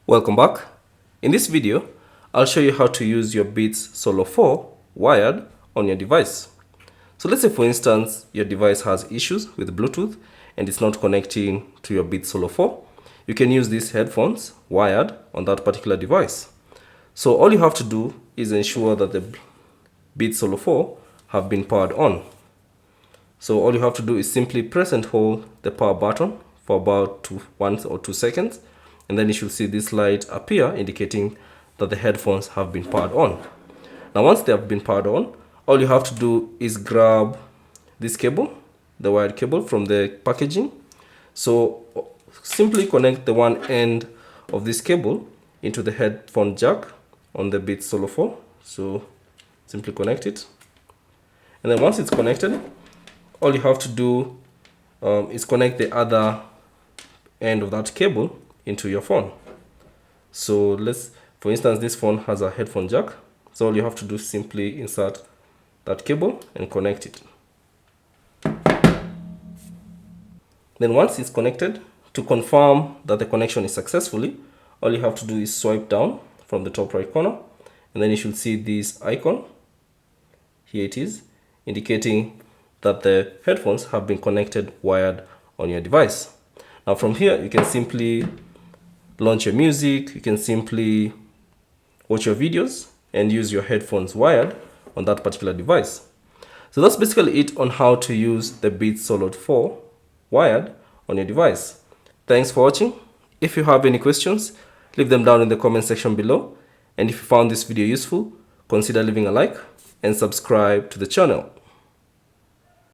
Welcome back. In this video, I'll show you how to use your Beats Solo 4 wired on your device. So let's say for instance, your device has issues with Bluetooth and it's not connecting to your Beats Solo 4. You can use these headphones wired on that particular device. So all you have to do is ensure that the Beats Solo 4 have been powered on. So all you have to do is simply press and hold the power button for about 1 or 2 seconds. And then you should see this light appear indicating that the headphones have been powered on. Now once they have been powered on, all you have to do is grab this cable, the wired cable from the packaging. So simply connect the one end of this cable into the headphone jack on the Beats Solo 4. So simply connect it. And then once it's connected, all you have to do is connect the other end of that cable into your phone. So for instance, this phone has a headphone jack. So all you have to do is simply insert that cable and connect it. Then once it's connected, to confirm that the connection is successfully, all you have to do is swipe down from the top right corner, and then you should see this icon. Here it is, indicating that the headphones have been connected wired on your device. Now from here, you can simply launch your music, you can simply watch your videos and use your headphones wired on that particular device. So that's basically it on how to use the Beats Solo 4 wired on your device. Thanks for watching. If you have any questions, leave them down in the comment section below. And if you found this video useful, consider leaving a like and subscribe to the channel.